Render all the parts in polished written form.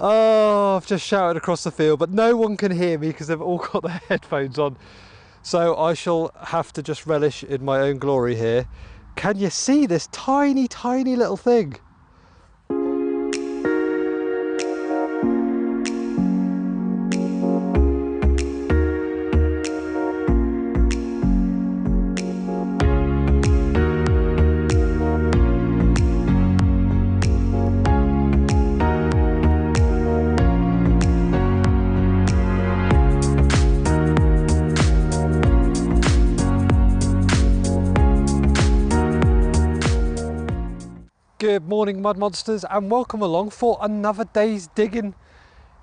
Oh, I've just shouted across the field, but no one can hear me because they've all got their headphones on. So I shall have to just relish in my own glory here. Can you see this tiny, tiny little thing? Good morning, mud monsters, and welcome along for another day's digging.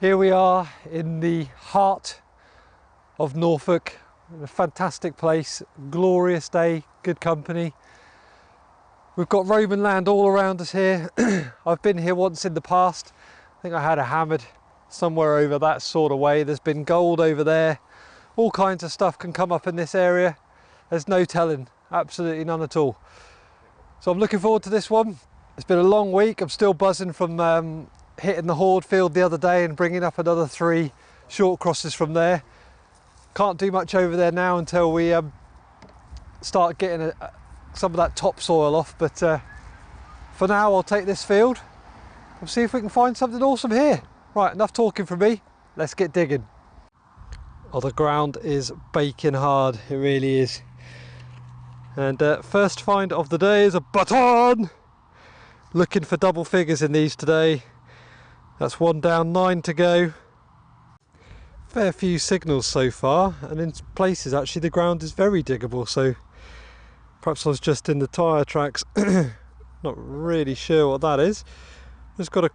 Here we are in the heart of Norfolk, in a fantastic place, glorious day, good company. We've got Roman land all around us here. I've been here once in the past. I think I had a hammered somewhere over that sort of way. There's been gold over there. All kinds of stuff can come up in this area. There's no telling, absolutely none at all. So I'm looking forward to this one. It's been a long week. I'm still buzzing from hitting the Horde field the other day and bringing up another 3 short crosses from there. Can't do much over there now until we start getting some of that topsoil off, but for now I'll take this field. We'll see if we can find something awesome here. Right, enough talking from me. Let's get digging. Oh, the ground is baking hard. It really is. And first find of the day is a Baton. Looking for double figures in these today. That's 1 down, 9 to go. Fair few signals so far, and in places actually the ground is very diggable, so perhaps I was just in the tyre tracks. Not really sure what that is. It's got a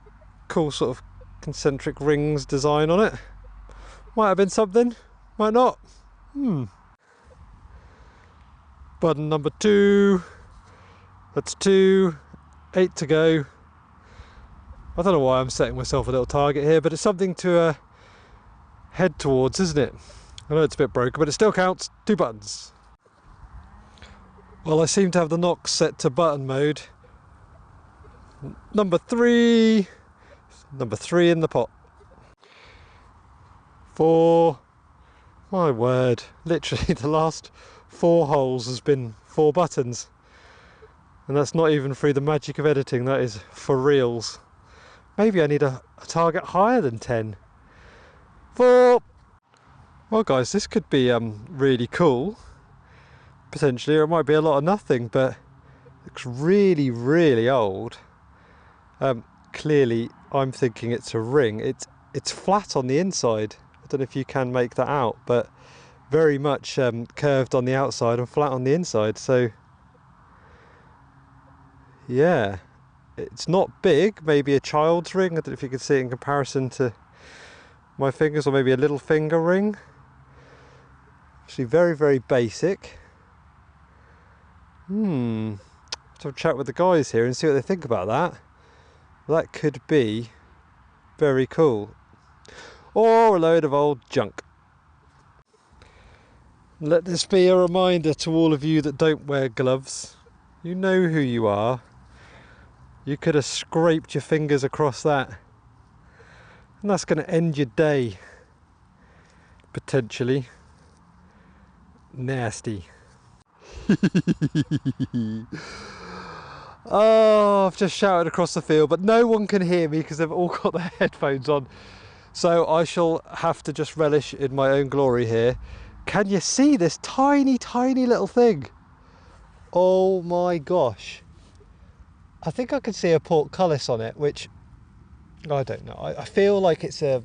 cool sort of concentric rings design on it. Might have been something, might not. Button number 2. That's 2. 8 to go. I don't know why I'm setting myself a little target here, but it's something to head towards, isn't it? I know it's a bit broken, but it still counts. 2 buttons. Well, I seem to have the knocks set to button mode. Number 3. Number 3 in the pot. 4. My word. Literally the last 4 holes has been 4 buttons. And that's not even through the magic of editing, that is for reals. Maybe I need a target higher than 10. 4. Well guys, this could be really cool. Potentially, or it might be a lot of nothing, but it looks really, really old. Clearly, I'm thinking it's a ring. It's flat on the inside. I don't know if you can make that out, but very much curved on the outside and flat on the inside. So yeah, it's not big, maybe a child's ring. I don't know if you can see it in comparison to my fingers, or maybe a little finger ring. Actually very, very basic. Have a chat with the guys here and see what they think about that. That could be very cool. Or a load of old junk. Let this be a reminder to all of you that don't wear gloves. You know who you are. You could have scraped your fingers across that, and that's going to end your day, potentially. Nasty. Oh, I've just shouted across the field, but no one can hear me because they've all got their headphones on. So I shall have to just relish in my own glory here. Can you see this tiny, tiny little thing? Oh my gosh. I think I can see a Portcullis on it, which I don't know. I feel like it's a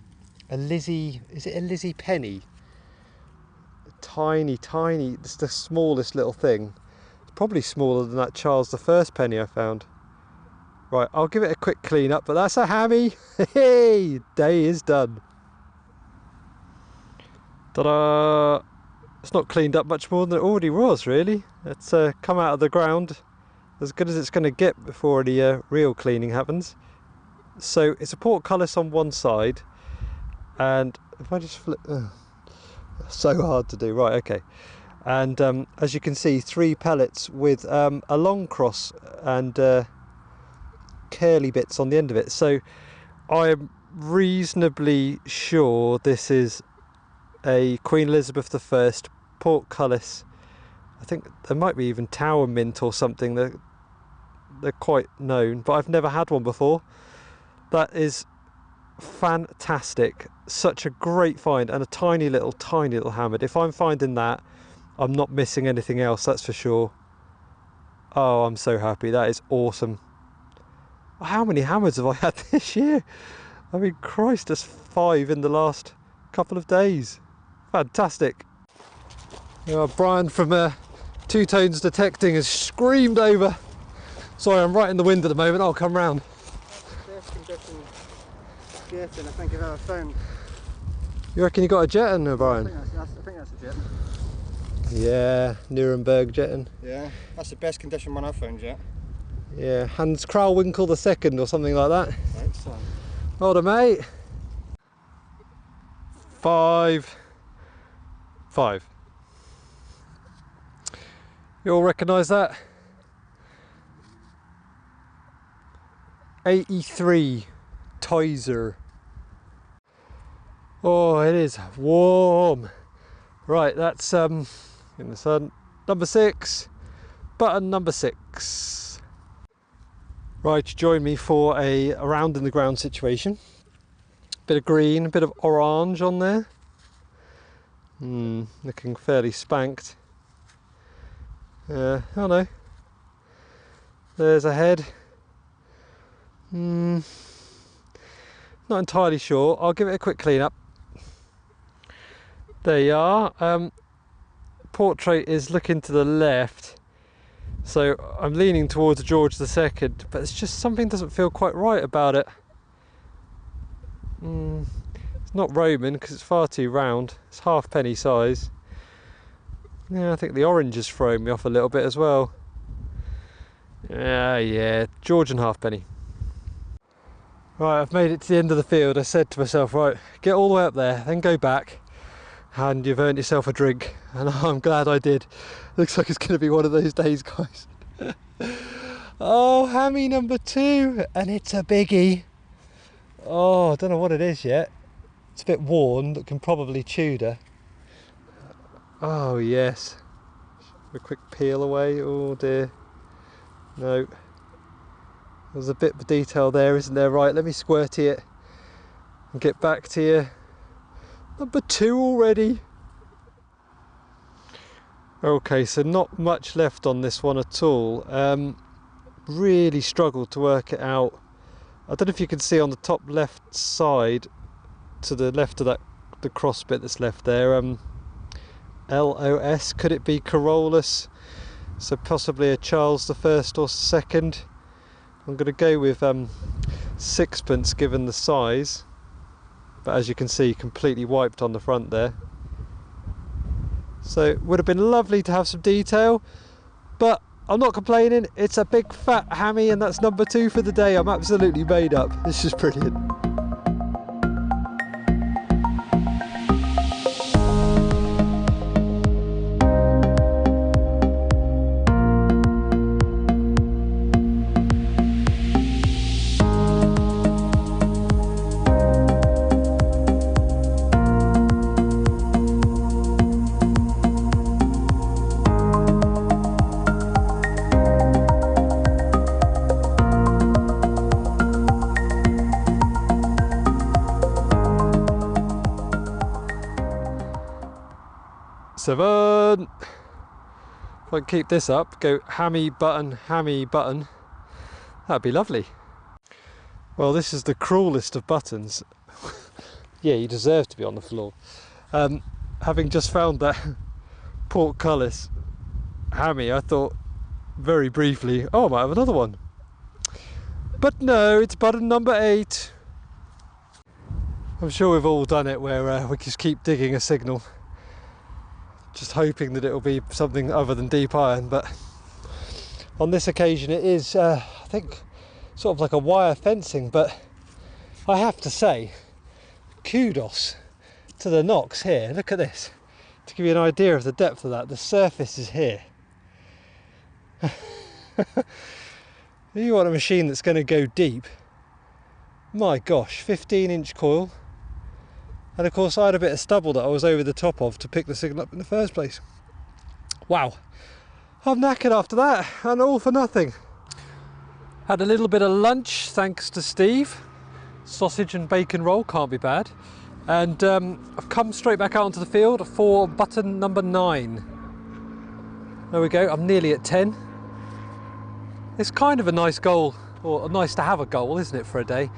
Lizzie. Is it a Lizzie penny? Tiny, tiny. It's the smallest little thing. It's probably smaller than that Charles I penny I found. Right, I'll give it a quick clean up, but that's a hammy. Hey, day is done. Ta-da! It's not cleaned up much more than it already was, really. It's come out of the ground as good as it's going to get before any real cleaning happens. So it's a portcullis on one side, and if I just flip, so hard to do. Right, okay. And as you can see, 3 pellets with a long cross and curly bits on the end of it. So I am reasonably sure this is a Queen Elizabeth I Portcullis. I think there might be even Tower Mint or something. They're quite known, but I've never had one before. That is fantastic. Such a great find, and a tiny little hammer. If I'm finding that, I'm not missing anything else, that's for sure. Oh, I'm so happy. That is awesome. How many hammers have I had this year? I mean, Christ, that's 5 in the last couple of days. Fantastic. Brian from Two Tones Detecting has screamed over. Sorry, I'm right in the wind at the moment. I'll come round. Best condition jetting I think I've ever found. You reckon you got a jetting, Brian? I think that's a jetting. Yeah, Nuremberg jetting. Yeah, that's the best condition one I've found yet. Yeah, Hans Kralwinkel II or something like that. Thanks, son. Hold on, mate. 5. You all recognise that? 83 Toyser. Oh, it is warm. Right, that's in the sun. Number 6, button number 6. Right, join me for a around in the ground situation. Bit of green, a bit of orange on there. Looking fairly spanked. Oh no. There's a head. Not entirely sure. I'll give it a quick clean up. There you are. Portrait is looking to the left, so I'm leaning towards George II, but it's just something doesn't feel quite right about it. It's not Roman because it's far too round. It's halfpenny size. Yeah, I think the orange is throwing me off a little bit as well. Yeah, George and halfpenny. Right, I've made it to the end of the field. I said to myself, right, get all the way up there, then go back, and you've earned yourself a drink. And I'm glad I did. Looks like it's going to be one of those days, guys. Oh, Hammy number 2, and it's a biggie. Oh, I don't know what it is yet. It's a bit worn, but can probably tudor. Oh yes. A quick peel away. Oh dear. No. There's a bit of detail there, isn't there? Right, let me squirty it and get back to you. Number 2 already. Okay, so not much left on this one at all. Really struggled to work it out. I don't know if you can see on the top left side, to the left of that, the cross bit that's left there, LOS, could it be Carolus? So possibly a Charles I or II. I'm going to go with sixpence given the size, but as you can see, completely wiped on the front there. So it would have been lovely to have some detail, but I'm not complaining. It's a big fat hammy, and that's number 2 for the day. I'm absolutely made up. This is brilliant. Seven. If I can keep this up, go hammy button, that'd be lovely. Well, this is the cruelest of buttons. Yeah, you deserve to be on the floor. Having just found that Portcullis hammy, I thought very briefly, oh, I might have another one. But no, it's button number 8. I'm sure we've all done it where we just keep digging a signal, just hoping that it'll be something other than deep iron, but on this occasion it is, I think, sort of like a wire fencing. But I have to say, kudos to the knocks here. Look at this, to give you an idea of the depth of that. The surface is here. You want a machine that's going to go deep. My gosh, 15-inch coil. And of course I had a bit of stubble that I was over the top of to pick the signal up in the first place. Wow, I'm knackered after that, and all for nothing. Had a little bit of lunch thanks to Steve. Sausage and bacon roll, can't be bad. And I've come straight back out onto the field for button number 9. There we go, I'm nearly at 10. It's kind of a nice goal, or nice to have a goal, isn't it, for a day?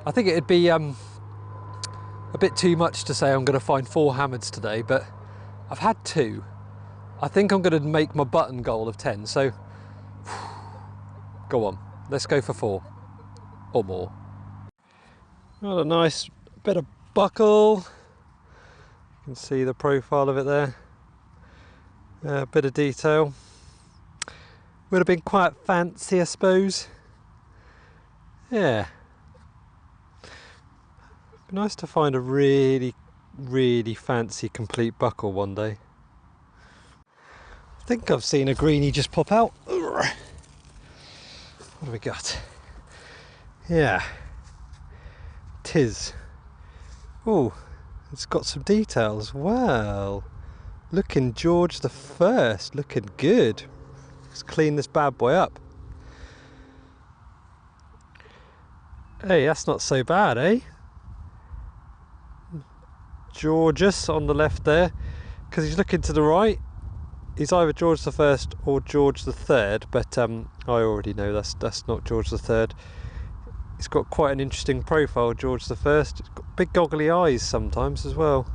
I think it'd be a bit too much to say I'm going to find 4 hammered today, but I've had 2. I think I'm going to make my button goal of 10, so go on, let's go for 4 or more. What a nice bit of buckle. You can see the profile of it there. A bit of detail. Would have been quite fancy, I suppose. Yeah. Be nice to find a really, really fancy complete buckle one day. I think I've seen a greenie just pop out. What have we got? Yeah. Tis. Oh, it's got some details. Well, looking George the First, looking good. Let's clean this bad boy up. Hey, that's not so bad, eh? Georges on the left there, because he's looking to the right. He's either George the First or George the Third, but I already know that's not George the Third. He's got quite an interesting profile, George the First. He's got big goggly eyes sometimes as well.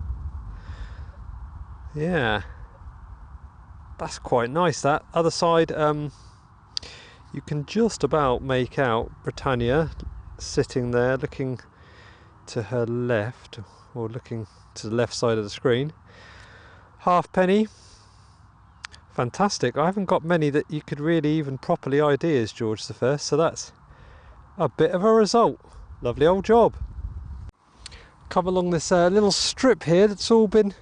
Yeah, that's quite nice. That other side, you can just about make out Britannia sitting there looking to her left, or looking to the left side of the screen. Halfpenny, fantastic. I haven't got many that you could really even properly ID as George the First, so that's a bit of a result. Lovely old job. Come along this little strip here that's all been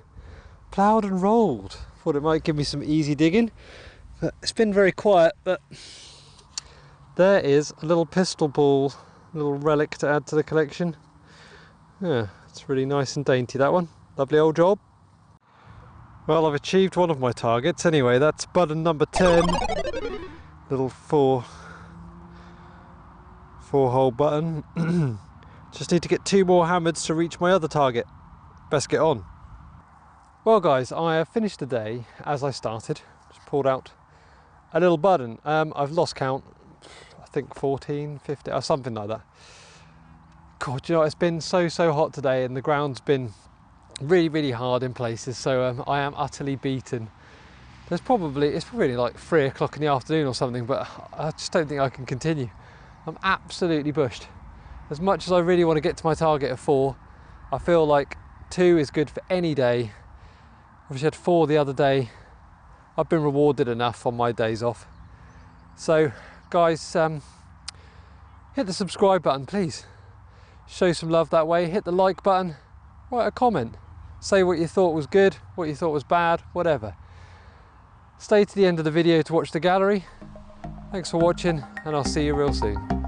ploughed and rolled. Thought it might give me some easy digging, but it's been very quiet. But there is a little pistol ball, little relic to add to the collection. Yeah, it's really nice and dainty, that one. Lovely old job. Well, I've achieved one of my targets anyway. That's button number 10. Little 4-hole button. Just need to get 2 more hammers to reach my other target. Best get on. Well guys, I have finished the day as I started. Just pulled out a little button. I've lost count. I think 14, 15 or something like that. God, you know, it's been so hot today, and the ground's been really hard in places, so I am utterly beaten. It's probably like 3 o'clock in the afternoon or something, but I just don't think I can continue. I'm absolutely bushed. As much as I really want to get to my target of 4, I feel like 2 is good for any day. Obviously had 4 the other day. I've been rewarded enough on my days off. So guys, hit the subscribe button please. Show some love that way. Hit the like button, write a comment. Say what you thought was good, what you thought was bad, whatever. Stay to the end of the video to watch the gallery. Thanks for watching, and I'll see you real soon.